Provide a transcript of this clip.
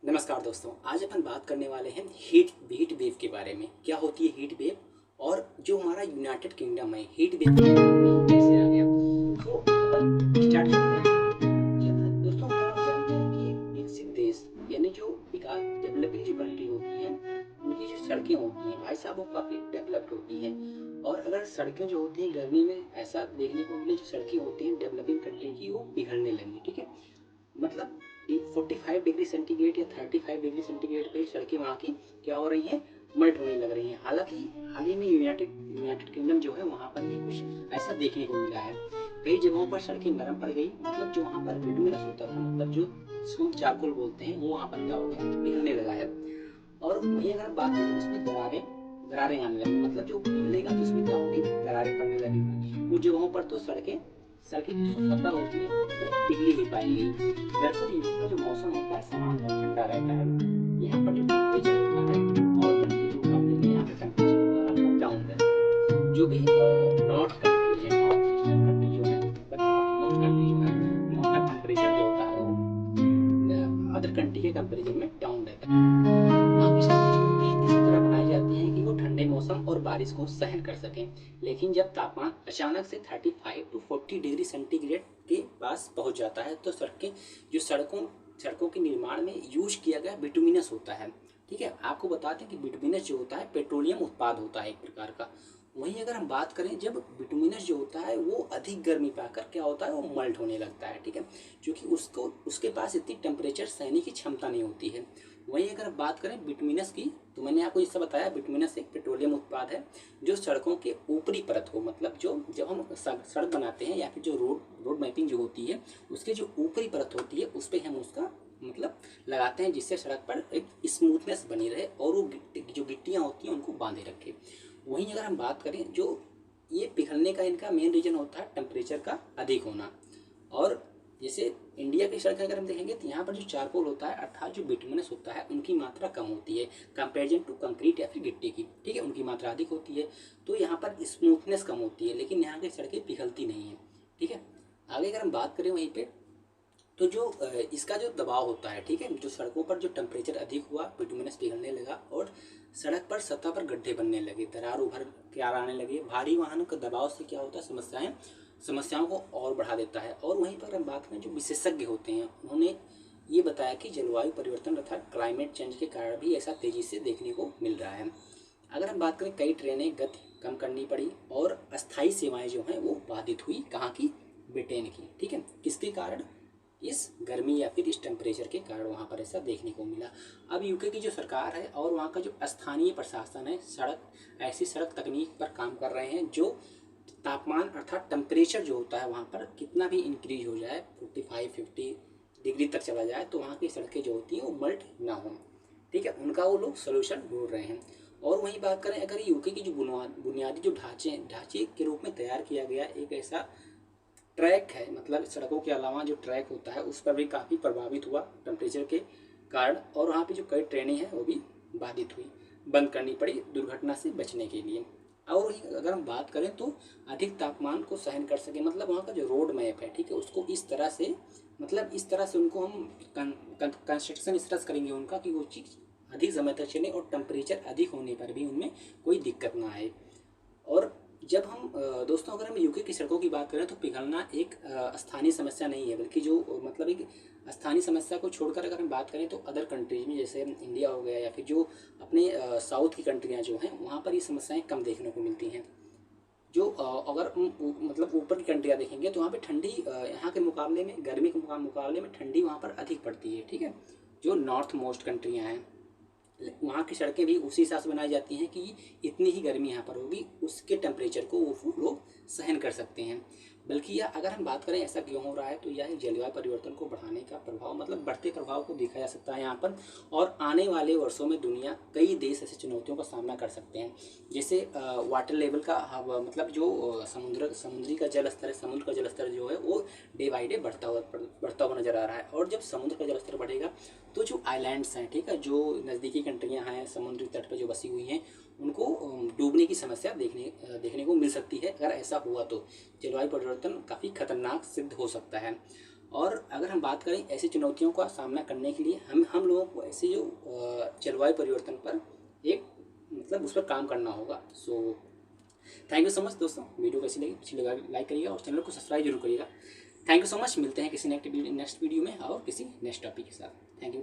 नमस्कार दोस्तों, आज अपन बात करने वाले हैं हीट वेव के बारे में। क्या होती है हीट वेव और जो हमारा यूनाइटेड किंगडम है हीट वेव कैसे आ गया। तो स्टार्ट करते हैं। दोस्तों, अगर आप जानते हैं कि विकसित देश यानी जो विकास डेवलपिंग जो कंट्री होती है उनकी जो सड़कें होती हैं भाई साहब वो काफ़ी डेवलप्ड होती हैं। और अगर सड़कें जो होती हैं गर्मी में ऐसा देखने को मिले, जो सड़कें होती हैं डेवलपिंग कंट्री की वो पिघलने लगी, ठीक है। मतलब 45 डिग्री सेंटीग्रेड या 35 डिग्री सेंटीग्रेड पे सड़कें वहाँ की क्या हो रही हैं, मल्ट होने लग रही हैं। हालांकि हाल ही में यूनाइटेड किंगडम जो है वहाँ पर भी कुछ ऐसा देखने को मिला है। कई जगहों पर सड़कें नरम पड़ गई, मतलब जो वहाँ पर बिटुमिनस होता था, मतलब जो स्मूथ चारकोल बोलते हैं, वो वहाँ पर क्या हो गया, पिघलने लगा है। और वहीं अगर बात करें तो उसमें दरारें दरारें आने लगी, मतलब जो पिघलेगा तो उसमें क्या होगी, दरारें पड़ने लगेगी। कुछ जगहों पर तो सड़कें सड़कें की जो सतह होती है वो पिघली ही पाएंगी। दरअसल यहाँ का जो मौसम होता है सामान्य ठंडा रहता है। यहाँ पर जो टेम्परेचर होता है और कंट्री के मुकाबले में यहाँ का टेम्परेचर होता है आपका डाउन रहता है। जो भी नॉर्थ कंट्री है, नॉर्थ ईस्टर्न कंट्री जो है, मतलब नॉर्थ ईस्ट कंट्री जो है, वहाँ का टेम्परेचर जो होता है वो अदर कंट्री के कंपेरिजन में डाउन रहता है। वहाँ की सड़कें जो होती हैं इस तरह बनाई जाती हैं कि वो ठंडे मौसम और बारिश को सहन कर सकें। लेकिन जब तापमान अचानक से 35 टू 40 डिग्री सेंटीग्रेड के पास पहुंच जाता है तो सड़कों के निर्माण में यूज किया गया बिटुमिनस होता है, ठीक है। आपको बता दें कि बिटुमिनस जो होता है पेट्रोलियम उत्पाद होता है एक प्रकार का। वहीं अगर हम बात करें, जब बिटुमिनस जो होता है वो अधिक गर्मी पाकर क्या होता है, वो मल्ट होने लगता है, ठीक है। क्योंकि उसके पास इतनी टेम्परेचर सहने की क्षमता नहीं होती है। वहीं अगर बात करें बिटुमिनस की, तो मैंने आपको इससे बताया बिटुमिनस एक पेट्रोलियम उत्पाद है जो सड़कों के ऊपरी परत को, मतलब जो जब हम सड़क बनाते हैं या फिर जो रोड मैपिंग जो होती है उसके जो ऊपरी परत होती है उस पर हम उसका मतलब लगाते हैं, जिससे सड़क पर एक स्मूथनेस बनी रहे और वो जो गिट्टियाँ होती हैं उनको बांधे रखे। वहीं अगर हम बात करें, जो ये पिघलने का इनका मेन रीजन होता है टेम्परेचर का अधिक होना। और जैसे इंडिया की सड़क अगर हम देखेंगे तो यहाँ पर जो चारकोल होता है अर्थात जो बिटुमिनस होता है उनकी मात्रा कम होती है कंपेरिजन टू कंक्रीट या फिर गिट्टी की, ठीक है। उनकी मात्रा अधिक होती है तो यहाँ पर स्मूथनेस कम होती है, लेकिन यहाँ की सड़कें पिघलती नहीं है, ठीक है। आगे अगर हम बात करें वहीं पे, तो जो इसका जो दबाव होता है, ठीक है, जो सड़कों पर जो टेम्परेचर अधिक हुआ बिटुमिनस पिघलने लगा और सड़क पर सतह पर गड्ढे बनने लगे, दरार उभर के आने लगे। भारी वाहनों के दबाव से क्या होता है, समस्याओं को और बढ़ा देता है। और वहीं पर हम बात करें, जो विशेषज्ञ होते हैं उन्होंने ये बताया कि जलवायु परिवर्तन अर्थात क्लाइमेट चेंज के कारण भी ऐसा तेज़ी से देखने को मिल रहा है। अगर हम बात करें, कई ट्रेनें गति कम करनी पड़ी और अस्थायी सेवाएं जो हैं वो बाधित हुई, कहाँ की, ब्रिटेन की, ठीक है। किसके कारण, इस गर्मी या फिर इस टेम्परेचर के कारण वहाँ पर ऐसा देखने को मिला। अब यूके की जो सरकार है और वहाँ का जो स्थानीय प्रशासन है ऐसी सड़क तकनीक पर काम कर रहे हैं जो तापमान अर्थात टेम्परेचर जो होता है वहाँ पर कितना भी इंक्रीज हो जाए, 45-50 डिग्री तक चला जाए, तो वहाँ की सड़कें जो होती हैं वो मल्ट ना हो, ठीक है। उनका वो लोग सोल्यूशन ढूंढ रहे हैं। और वहीं बात करें, अगर यूके की जो बुनियादी जो ढांचे के रूप में तैयार किया गया एक ऐसा ट्रैक है, मतलब सड़कों के अलावा जो ट्रैक होता है उस पर भी काफ़ी प्रभावित हुआ टेम्परेचर के कारण। और वहाँ पे जो कई ट्रेनें हैं वो भी बाधित हुई, बंद करनी पड़ी दुर्घटना से बचने के लिए। और अगर हम बात करें तो अधिक तापमान को सहन कर सके, मतलब वहाँ का जो रोड मैप है, ठीक है, उसको इस तरह से, मतलब इस तरह से उनको हम कंस्ट्रक्शन इस तरह से करेंगे उनका कि वो चीज़ अधिक समय तक चले और टेम्परेचर अधिक होने पर भी उनमें कोई दिक्कत ना आए। और जब हम दोस्तों, अगर हम यूके की सड़कों की बात करें तो पिघलना एक स्थानीय समस्या नहीं है, बल्कि जो मतलब एक स्थानीय समस्या को छोड़कर अगर हम बात करें तो अदर कंट्रीज में, जैसे इंडिया हो गया या फिर जो अपने साउथ की कंट्रियाँ जो हैं वहाँ पर ये समस्याएं कम देखने को मिलती हैं। जो अगर मतलब ऊपर की कंट्रियाँ देखेंगे तो वहाँ पे ठंडी यहाँ के मुकाबले में, गर्मी के मुकाबले में ठंडी वहाँ पर अधिक पड़ती है, ठीक है। जो नॉर्थ मोस्ट कंट्रियाँ हैं वहाँ की सड़कें भी उसी हिसाब से बनाई जाती हैं कि इतनी ही गर्मी यहाँ पर होगी, उसके टेम्परेचर को वो लोग सहन कर सकते हैं। बल्कि यह अगर हम बात करें ऐसा क्यों हो रहा है, तो यह जलवायु परिवर्तन को बढ़ाने का प्रभाव, मतलब बढ़ते प्रभाव को देखा जा सकता है यहाँ पर। और आने वाले वर्षों में दुनिया कई देश ऐसी चुनौतियों का सामना कर सकते हैं, जैसे वाटर लेवल का मतलब जो समुद्री का जल स्तर है, समुद्र का जल स्तर जो है वो डे बाई डे बढ़ता हुआ नजर आ रहा है। और जब समुद्र का जल स्तर बढ़ेगा तो जो आइलैंड्स हैं, ठीक है, जो नज़दीकी कंट्रियां हैं समुद्री तट पर जो बसी हुई हैं, उनको डूबने की समस्या देखने को मिल सकती है। अगर ऐसा हुआ तो जलवायु परिवर्तन काफ़ी खतरनाक सिद्ध हो सकता है। और अगर हम बात करें ऐसी चुनौतियों का सामना करने के लिए हम लोगों को ऐसे जो जलवायु परिवर्तन पर एक मतलब उस पर काम करना होगा। So thank you so much दोस्तों। वीडियो कैसी लगी अच्छी लगा लाइक करिएगा और चैनल को सब्सक्राइब जरूर करिएगा। Thank you so much. मिलते हैं किसी नेक्स्ट वीडियो में और किसी नेक्स्ट टॉपिक के साथ। Thank you.